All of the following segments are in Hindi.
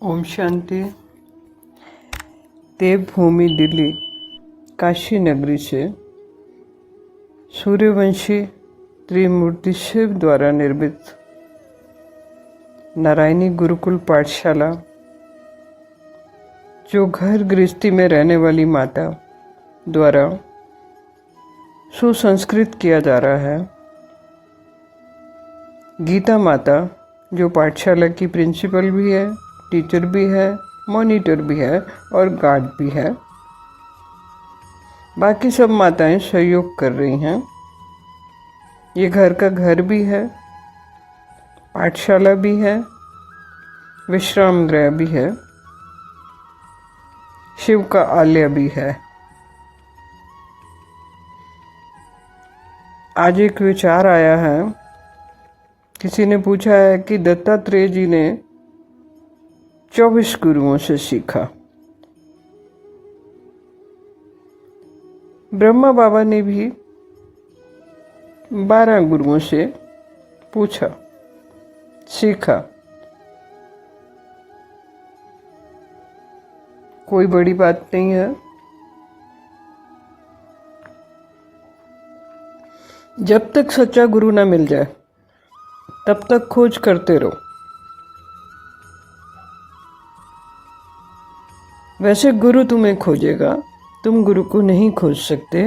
ओम शांति। देवभूमि दिल्ली काशी नगरी से सूर्यवंशी त्रिमूर्ति शिव द्वारा निर्मित नारायणी गुरुकुल पाठशाला, जो घर गृहस्थी में रहने वाली माता द्वारा सुसंस्कृत किया जा रहा है। गीता माता जो पाठशाला की प्रिंसिपल भी है, टीचर भी है, मॉनिटर भी है और गार्ड भी है। बाकी सब माताएं सहयोग कर रही हैं। ये घर का घर भी है, पाठशाला भी है, विश्राम गृह भी है, शिव का आलय भी है। आज एक विचार आया है। किसी ने पूछा है कि दत्तात्रेय जी ने 24 गुरुओं से सीखा। ब्रह्मा बाबा ने भी 12 गुरुओं से पूछा, सीखा। कोई बड़ी बात नहीं है। जब तक सच्चा गुरु ना मिल जाए तब तक खोज करते रहो। वैसे गुरु तुम्हें खोजेगा, तुम गुरु को नहीं खोज सकते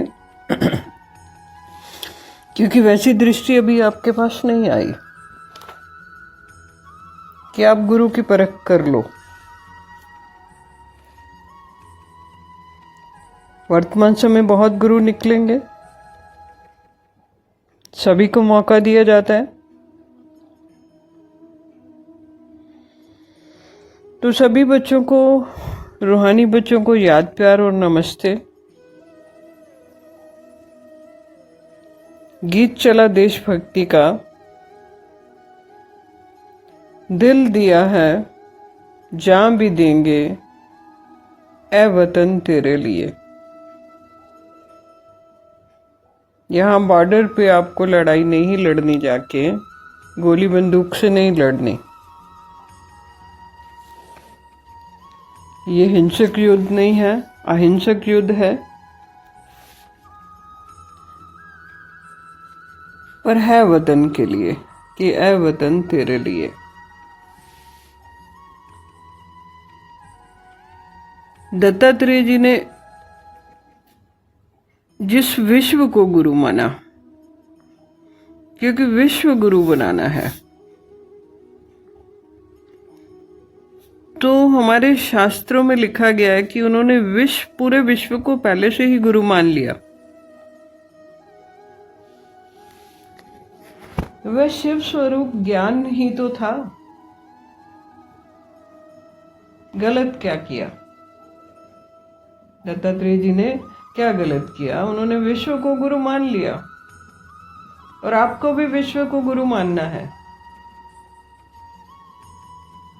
क्योंकि वैसी दृष्टि अभी आपके पास नहीं आई कि आप गुरु की परख कर लो। वर्तमान समय बहुत गुरु निकलेंगे, सभी को मौका दिया जाता है, तो सभी बच्चों को, रूहानी बच्चों को याद प्यार और नमस्ते। गीत चला देशभक्ति का, दिल दिया है जान भी देंगे ए वतन तेरे लिए। यहाँ बॉर्डर पे आपको लड़ाई नहीं लड़नी, जाके गोली बंदूक से नहीं लड़नी। ये हिंसक युद्ध नहीं है, अहिंसक युद्ध है, पर है वतन के लिए कि ऐ वतन तेरे लिए। दत्तात्रेय जी ने जिस विश्व को गुरु माना, क्योंकि विश्व गुरु बनाना है, तो हमारे शास्त्रों में लिखा गया है कि उन्होंने पूरे विश्व को पहले से ही गुरु मान लिया। वह शिव स्वरूप ज्ञान ही तो था। गलत क्या किया? दत्तात्रेय जी ने क्या गलत किया? उन्होंने विश्व को गुरु मान लिया, और आपको भी विश्व को गुरु मानना है।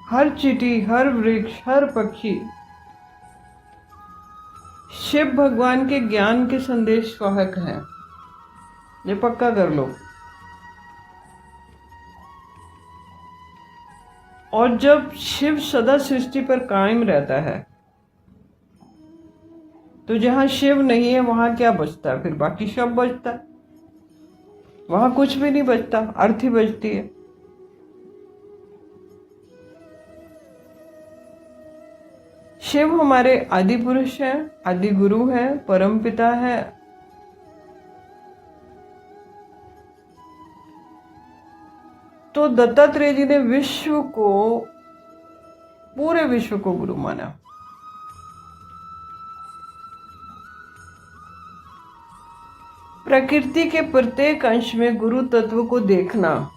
हर चींटी, हर वृक्ष, हर पक्षी शिव भगवान के ज्ञान के संदेश वाहक हैं। ये पक्का कर लो। और जब शिव सदा सृष्टि पर कायम रहता है, तो जहां शिव नहीं है वहां क्या बचता? फिर बाकी सब बचता। वहां कुछ भी नहीं बचता, अर्थ ही बचती है। शिव हमारे आदि पुरुष हैं, आदि गुरु हैं, परम पिता है। तो दत्तात्रेय जी ने विश्व को, पूरे विश्व को गुरु माना। प्रकृति के प्रत्येक अंश में गुरु तत्व को देखना,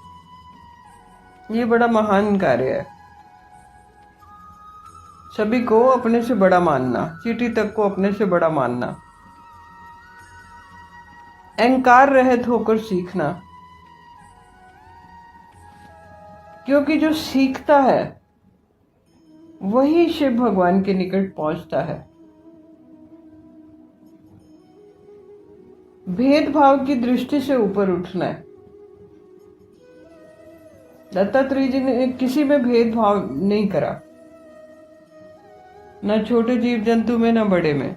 ये बड़ा महान कार्य है। सभी को अपने से बड़ा मानना, चींटी तक को अपने से बड़ा मानना, अहंकार रहित होकर सीखना। क्योंकि जो सीखता है वही शिव भगवान के निकट पहुंचता है। भेदभाव की दृष्टि से ऊपर उठना है। दत्तात्रेय जी ने किसी में भेदभाव नहीं करा। न छोटे जीव जंतु में न बड़े में।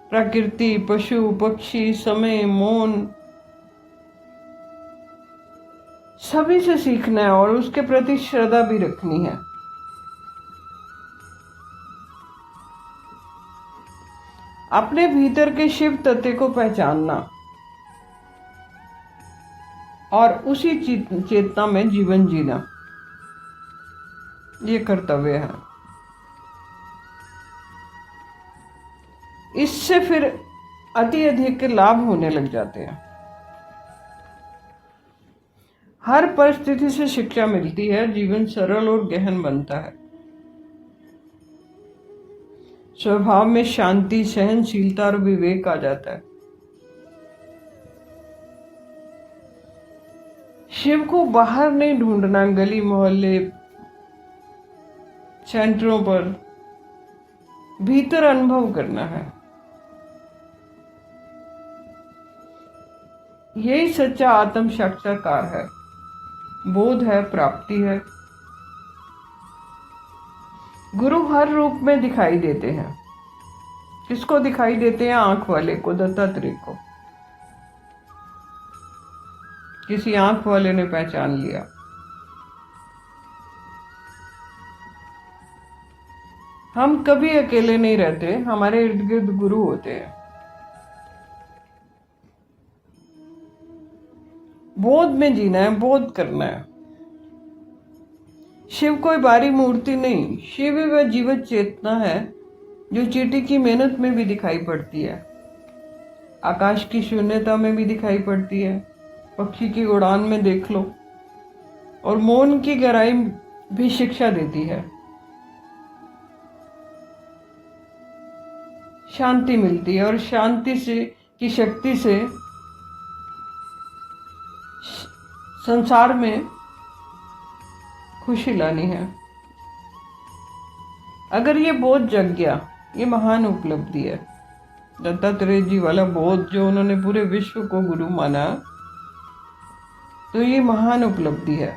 प्रकृति, पशु पक्षी, समय, मौन, सभी से सीखना है और उसके प्रति श्रद्धा भी रखनी है। अपने भीतर के शिव तत्व को पहचानना और उसी चेतना में जीवन जीना, ये कर्तव्य है। इससे फिर अति अधिक लाभ होने लग जाते हैं। हर परिस्थिति से शिक्षा मिलती है, जीवन सरल और गहन बनता है। स्वभाव में शांति, सहनशीलता और विवेक आ जाता है। शिव को बाहर नहीं ढूंढना, गली मोहल्ले सेंटरों पर, भीतर अनुभव करना है। यही सच्चा आत्म साक्षात्कार है, बोध है, प्राप्ति है। गुरु हर रूप में दिखाई देते हैं। किसको दिखाई देते हैं? आंख वाले को, दत्तात्रेय को। किसी आंख वाले ने पहचान लिया। हम कभी अकेले नहीं रहते, हमारे इर्द गिर्द गुरु होते हैं। बोध में जीना है, बोध करना है। शिव कोई बारी मूर्ति नहीं, शिव वह जीवित चेतना है जो चींटी की मेहनत में भी दिखाई पड़ती है, आकाश की शून्यता में भी दिखाई पड़ती है, पक्षी की उड़ान में देख लो, और मौन की गहराई भी शिक्षा देती है। शांति मिलती है और शांति से की शक्ति से संसार में खुशी लानी है। अगर ये बोध जग गया, ये महान उपलब्धि है। दत्तात्रेय जी वाला बोध जो उन्होंने पूरे विश्व को गुरु माना, तो ये महान उपलब्धि है।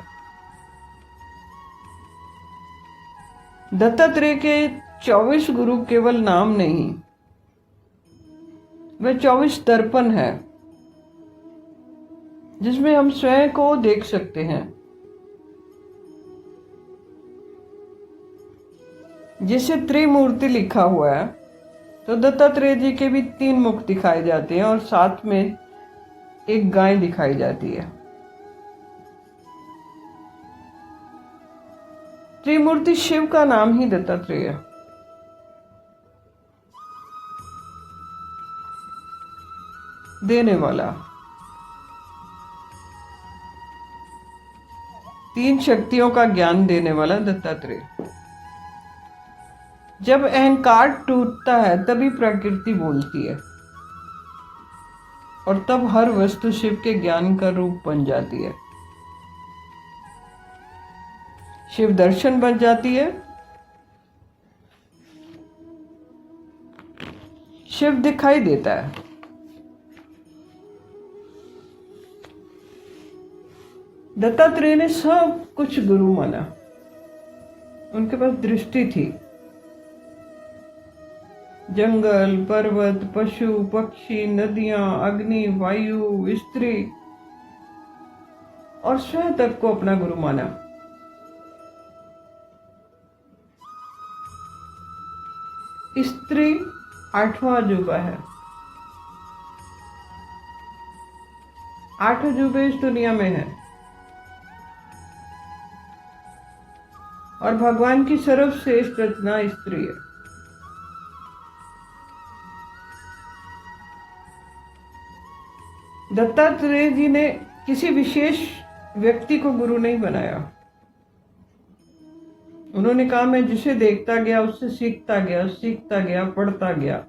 दत्तात्रेय के 24 गुरु केवल नाम नहीं, वह 24 दर्पण है जिसमें हम स्वयं को देख सकते हैं। जैसे त्रिमूर्ति लिखा हुआ है, तो दत्तात्रेय जी के भी 3 मुख दिखाए जाते हैं और साथ में एक गाय दिखाई जाती है। त्रिमूर्ति शिव का नाम ही दत्तात्रेय है। देने वाला, 3 शक्तियों का ज्ञान देने वाला दत्तात्रेय। जब अहंकार टूटता है तभी प्रकृति बोलती है और तब हर वस्तु शिव के ज्ञान का रूप बन जाती है। शिव दर्शन बन जाती है। शिव दिखाई देता है। दत्तात्रेय ने सब कुछ गुरु माना। उनके पास दृष्टि थी। जंगल, पर्वत, पशु पक्षी, नदियां, अग्नि, वायु, स्त्री और स्वयं तक को अपना गुरु माना। स्त्री 8वां अजूबा है। 8 अजूबे इस दुनिया में है और भगवान की सर्वश्रेष्ठ रचना स्त्री है। दत्तात्रेय जी ने किसी विशेष व्यक्ति को गुरु नहीं बनाया। उन्होंने कहा, मैं जिसे देखता गया उससे सीखता गया, पढ़ता गया।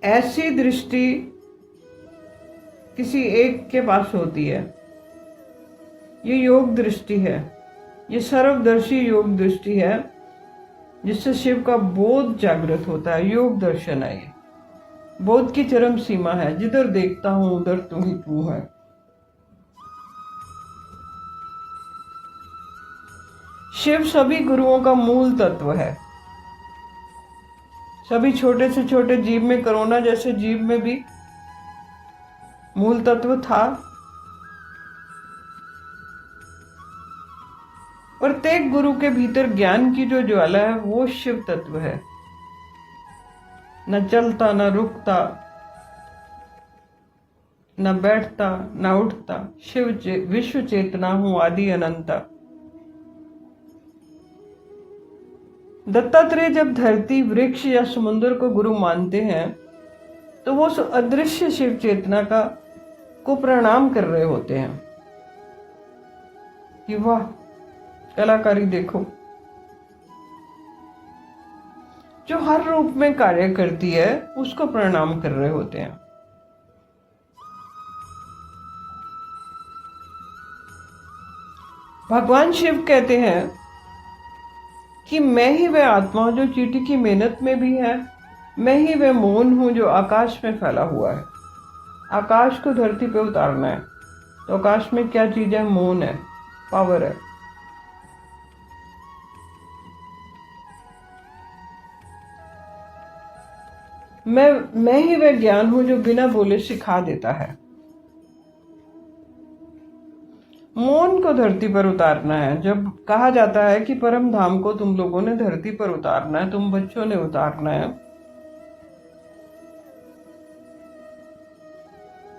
ऐसी दृष्टि किसी एक के पास होती है। ये योग दृष्टि है, ये सर्वदर्शी योग दृष्टि है, जिससे शिव का बोध जागृत होता है। योग दर्शन है, ये बोध की चरम सीमा है। जिधर देखता हूं उधर तू ही तू है। शिव सभी गुरुओं का मूल तत्व है। सभी छोटे से छोटे जीव में, कोरोना जैसे जीव में भी मूल तत्व था। प्रत्येक गुरु के भीतर ज्ञान की जो ज्वाला है वो शिव तत्व है। न चलता, न रुकता, न बैठता, न उठता, विश्व चेतना हूं आदि अनंता। दत्तात्रेय जब धरती, वृक्ष या समुद्र को गुरु मानते हैं तो वो अदृश्य शिव चेतना को प्रणाम कर रहे होते हैं कि वाह, कलाकारी देखो, जो हर रूप में कार्य करती है उसको प्रणाम कर रहे होते हैं। भगवान शिव कहते हैं कि मैं ही वह आत्मा हूं जो चींटी की मेहनत में भी है, मैं ही वह मौन हूं जो आकाश में फैला हुआ है। आकाश को धरती पे उतारना है तो आकाश में क्या चीज है? मौन है, पावर है। मैं ही वह ज्ञान हूं जो बिना बोले सिखा देता है। मौन को धरती पर उतारना है। जब कहा जाता है कि परम धाम को तुम लोगों ने धरती पर उतारना है, तुम बच्चों ने उतारना है,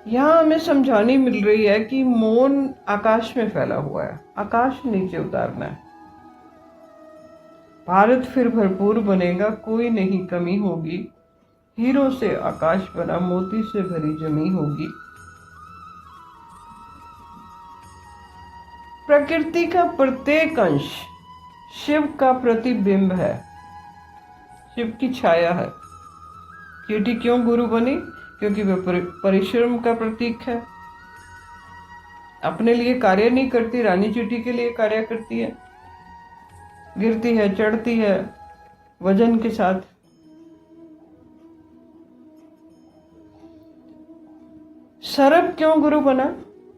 यहां हमें समझानी मिल रही है कि मौन आकाश में फैला हुआ है, आकाश नीचे उतारना है। भारत फिर भरपूर बनेगा, कोई नहीं कमी होगी, हीरो से आकाश बना, मोती से भरी जमी होगी। प्रकृति का प्रत्येक अंश शिव का प्रतिबिंब है, शिव की छाया है। चींटी क्यों गुरु बनी? क्योंकि वह परिश्रम का प्रतीक है। अपने लिए कार्य नहीं करती, रानी चींटी के लिए कार्य करती है, गिरती है, चढ़ती है वजन के साथ। सर्प क्यों गुरु बना?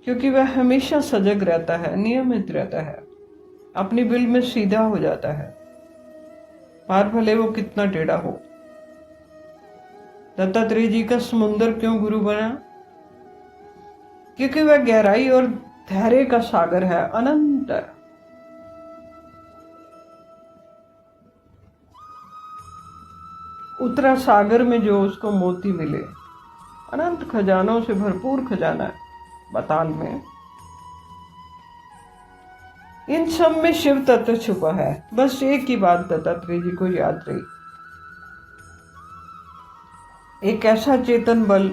क्योंकि वह हमेशा सजग रहता है, नियमित रहता है, अपनी बिल में सीधा हो जाता है, पार भले वो कितना टेढ़ा हो। दत्तात्रेय जी का समुद्र क्यों गुरु बना? क्योंकि वह गहराई और धैर्य का सागर है, अनंत है। उतरा सागर में जो उसको मोती मिले, अनंत खजानों से भरपूर खजाना है बताल में। इन सब में शिव तत्व छुपा है। बस एक ही बात दत्तात्रेय जी को याद रही, एक ऐसा चेतन बल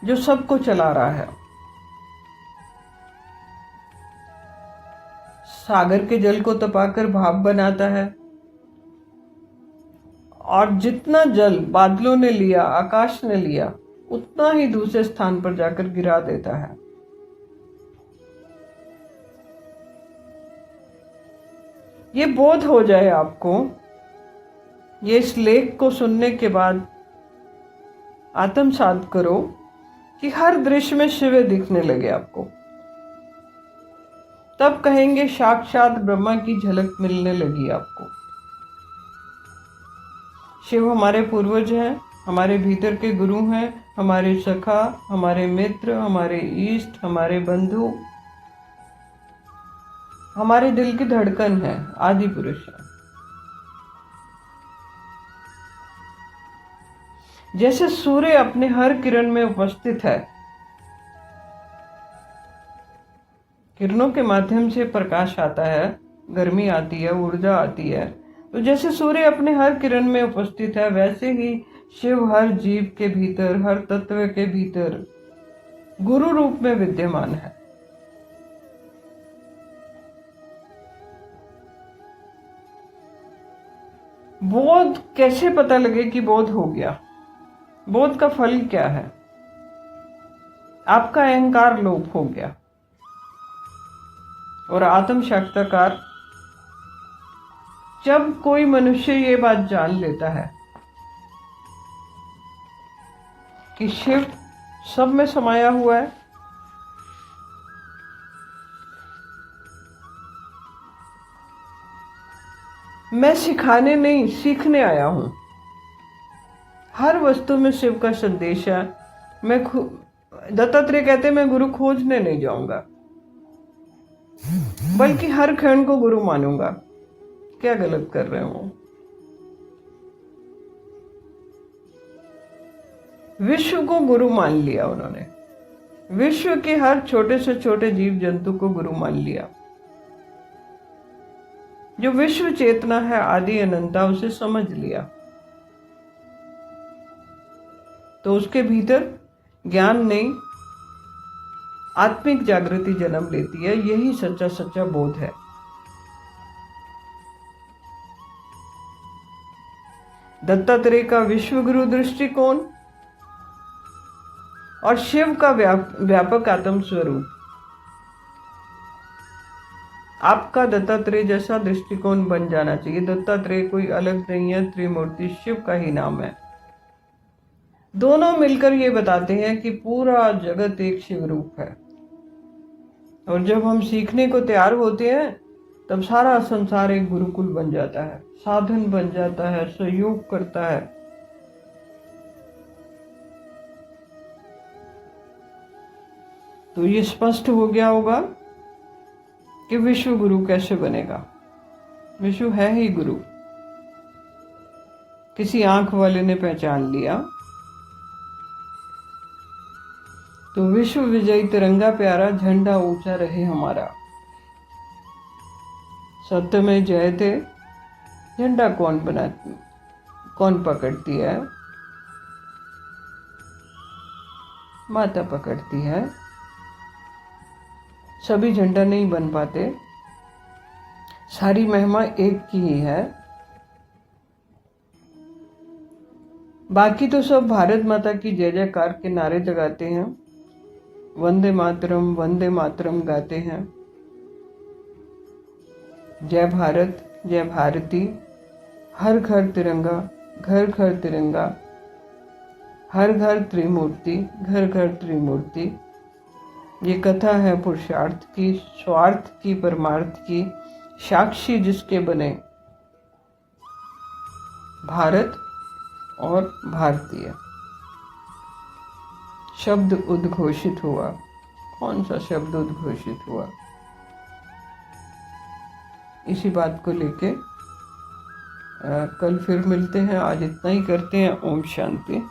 जो सबको चला रहा है। सागर के जल को तपाकर भाप बनाता है और जितना जल बादलों ने लिया, आकाश ने लिया, उतना ही दूसरे स्थान पर जाकर गिरा देता है। ये बोध हो जाए आपको, ये इस लेख को सुनने के बाद आत्मसात करो कि हर दृश्य में शिव दिखने लगे आपको, तब कहेंगे साक्षात ब्रह्मा की झलक मिलने लगी आपको। शिव हमारे पूर्वज हैं, हमारे भीतर के गुरु हैं, हमारे सखा, हमारे मित्र, हमारे इष्ट, हमारे बंधु, हमारे दिल की धड़कन है, आदि पुरुष है। जैसे सूर्य अपने हर किरण में उपस्थित है, किरणों के माध्यम से प्रकाश आता है, गर्मी आती है, ऊर्जा आती है। तो जैसे सूर्य अपने हर किरण में उपस्थित है, वैसे ही शिव हर जीव के भीतर, हर तत्व के भीतर गुरु रूप में विद्यमान है। बोध कैसे पता लगे कि बोध हो गया? बोध का फल क्या है? आपका अहंकार लोप हो गया और आत्म साक्षात्कार। जब कोई मनुष्य ये बात जान लेता है कि शिव सब में समाया हुआ है, मैं सिखाने नहीं सीखने आया हूं। हर वस्तु में शिव का संदेश है। दत्तात्रेय कहते मैं गुरु खोजने नहीं जाऊंगा, बल्कि हर क्षण को गुरु मानूंगा। क्या गलत कर रहे हो? विश्व को गुरु मान लिया उन्होंने। विश्व के हर छोटे से छोटे जीव जंतु को गुरु मान लिया। जो विश्व चेतना है, आदि अनंता, उसे समझ लिया तो उसके भीतर ज्ञान नहीं, आत्मिक जागृति जन्म लेती है। यही सच्चा सच्चा बोध है। दत्तात्रेय का विश्व गुरु दृष्टिकोण और शिव का व्यापक आत्म स्वरूप। आपका दत्तात्रेय जैसा दृष्टिकोण बन जाना चाहिए। दत्तात्रेय कोई अलग नहीं है, त्रिमूर्ति शिव का ही नाम है। दोनों मिलकर ये बताते हैं कि पूरा जगत एक शिव रूप है। और जब हम सीखने को तैयार होते हैं तब सारा संसार एक गुरुकुल बन जाता है, साधन बन जाता है, सहयोग करता है। तो ये स्पष्ट हो गया होगा कि विश्व गुरु कैसे बनेगा। विश्व है ही गुरु। किसी आंख वाले ने पहचान लिया तो विश्व विजयी तिरंगा प्यारा, झंडा ऊंचा रहे हमारा। सत्य में जय थे। झंडा कौन पकड़ती है? माता पकड़ती है। सभी झंडा नहीं बन पाते, सारी महिमा एक की ही है। बाकी तो सब भारत माता की जय जयकार के नारे लगाते हैं, वंदे मातरम गाते हैं। जय भारत, जय भारती, हर घर तिरंगा, घर घर तिरंगा, हर घर त्रिमूर्ति, घर घर त्रिमूर्ति। ये कथा है पुरुषार्थ की, स्वार्थ की, परमार्थ की, साक्षी जिसके बने भारत और भारतीय। शब्द उद्घोषित हुआ। कौन सा शब्द उद्घोषित हुआ? इसी बात को लेके कल फिर मिलते हैं। आज इतना ही करते हैं। ओम शांति।